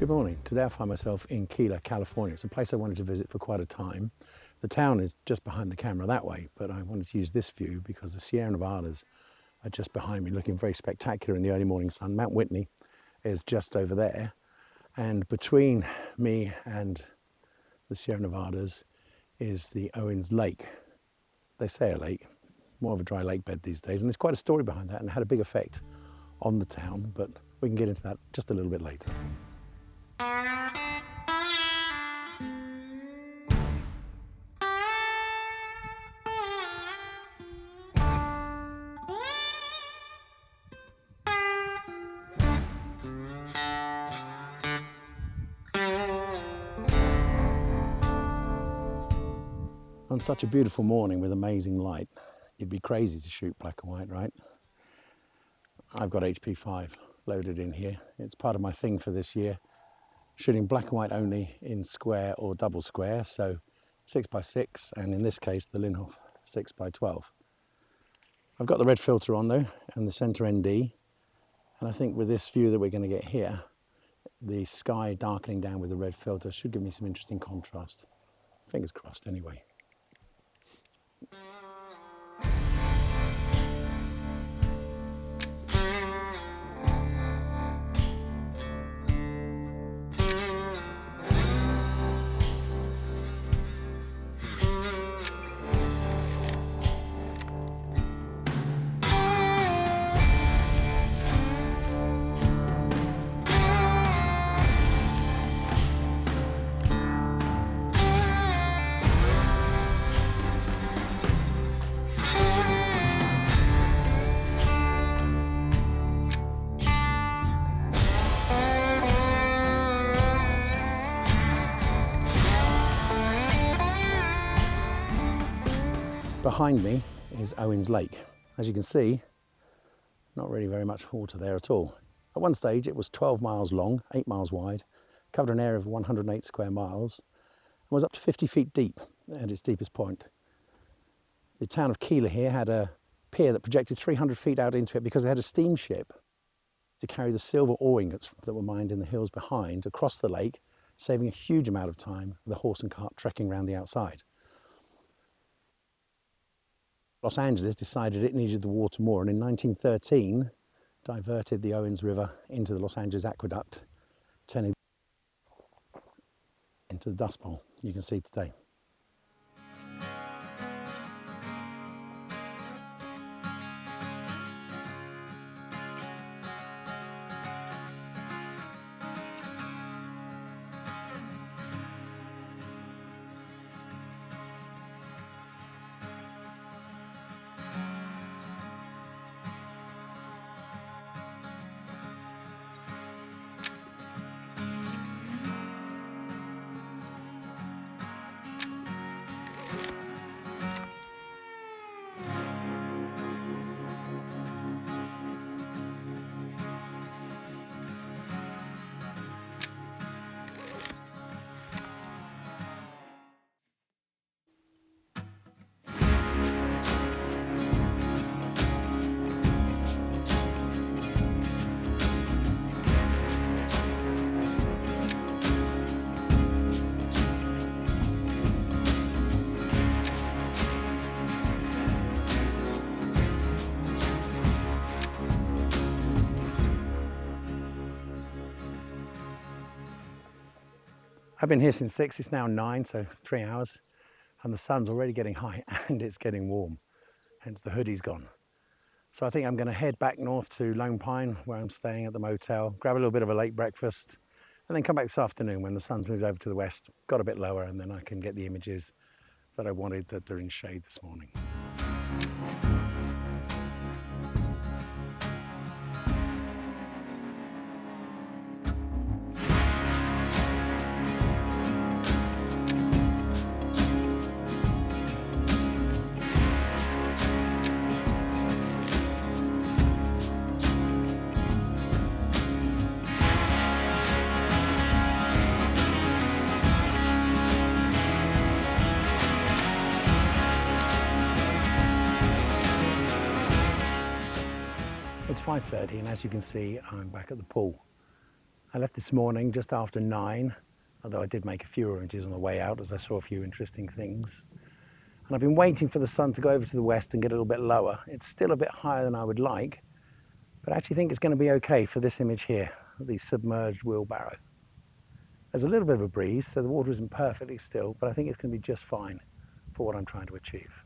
Good morning. Today I find myself in Keeler, California. It's a place I wanted to visit for quite a time. The town is just behind the camera that way, but I wanted to use this view because the Sierra Nevadas are just behind me, looking very spectacular in the early morning sun. Mount Whitney is just over there, and between me and the Sierra Nevadas is the Owens Lake. They say a lake, more of a dry lake bed these days, and there's quite a story behind that and it had a big effect on the town, but we can get into that just a little bit later. On such a beautiful morning with amazing light, you'd be crazy to shoot black and white, right? I've got HP5 loaded in here. It's part of my thing for this year, shooting black and white only in square or double square, so 6x6, and in this case the Linhof 6x12. I've got the red filter on though, and the center ND, and I think with this view that we're going to get here, the sky darkening down with the red filter should give me some interesting contrast. Fingers crossed anyway. Behind me is Owens Lake. As you can see, not really very much water there at all. At one stage it was 12 miles long, 8 miles wide, covered an area of 108 square miles, and was up to 50 feet deep at its deepest point. The town of Keeler here had a pier that projected 300 feet out into it because they had a steamship to carry the silver ore ingots that were mined in the hills behind across the lake, saving a huge amount of time with a horse and cart trekking around the outside. Los Angeles decided it needed the water more, and in 1913 diverted the Owens River into the Los Angeles Aqueduct, turning into the Dust Bowl you can see today. I've been here since 6, it's now 9, so 3 hours, and the sun's already getting high and it's getting warm, hence the hoodie's gone. So I think I'm going to head back north to Lone Pine, where I'm staying at the motel, grab a little bit of a late breakfast, and then come back this afternoon when the sun's moved over to the west, got a bit lower, and then I can get the images that I wanted that are in shade this morning. It's 5:30, and as you can see, I'm back at the pool. I left this morning just after 9, although I did make a few images on the way out as I saw a few interesting things. And I've been waiting for the sun to go over to the west and get a little bit lower. It's still a bit higher than I would like, but I actually think it's going to be okay for this image here, the submerged wheelbarrow. There's a little bit of a breeze, so the water isn't perfectly still, but I think it's going to be just fine for what I'm trying to achieve.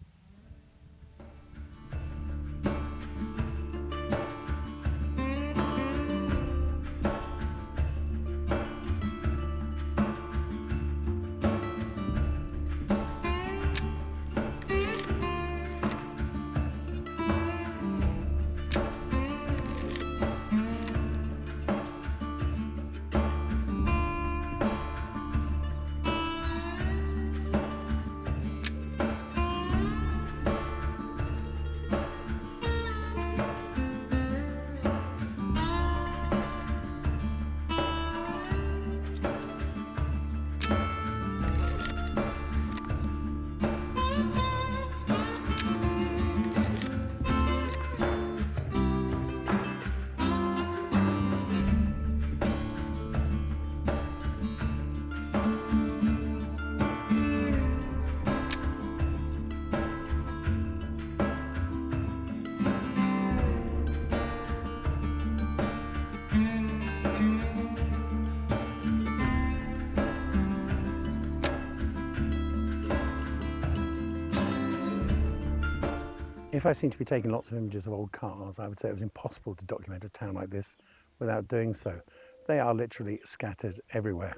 If I seem to be taking lots of images of old cars, I would say it was impossible to document a town like this without doing so. They are literally scattered everywhere,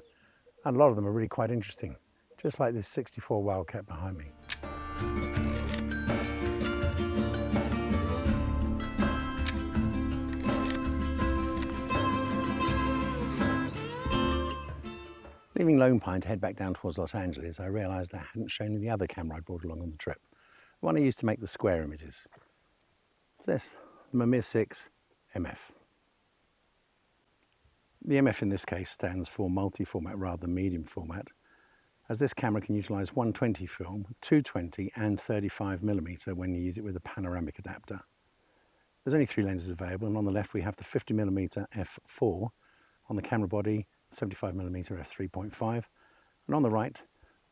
and a lot of them are really quite interesting, just like this 64 Wildcat behind me. Leaving Lone Pine to head back down towards Los Angeles, I realised I hadn't shown you the other camera I brought along on the trip, the one I used to make the square images. It's this, the Mamiya 6 MF. The MF in this case stands for multi-format rather than medium format, as this camera can utilise 120 film, 220 and 35mm when you use it with a panoramic adapter. There's only 3 lenses available, and on the left we have the 50mm f4 on the camera body, 75mm f3.5, and on the right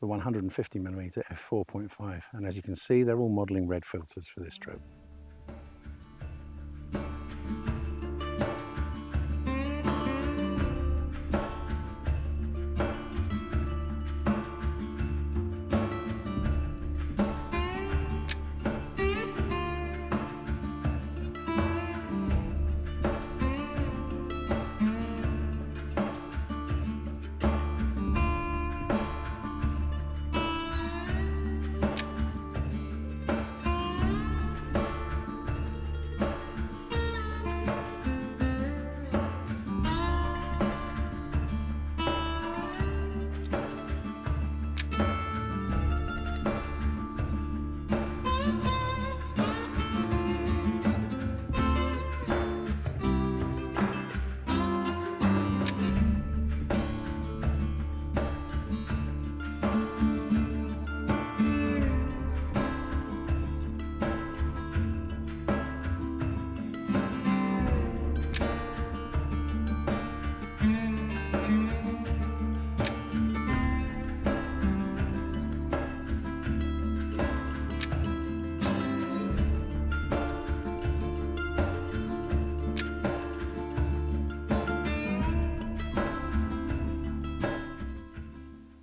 the 150mm f4.5, and as you can see they're all modelling red filters for this trip.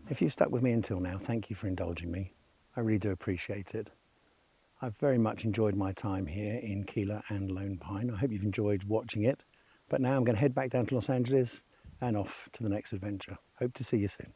If you've stuck with me until now, thank you for indulging me. I really do appreciate it. I've very much enjoyed my time here in Keeler and Lone Pine. I hope you've enjoyed watching it. But now I'm going to head back down to Los Angeles and off to the next adventure. Hope to see you soon.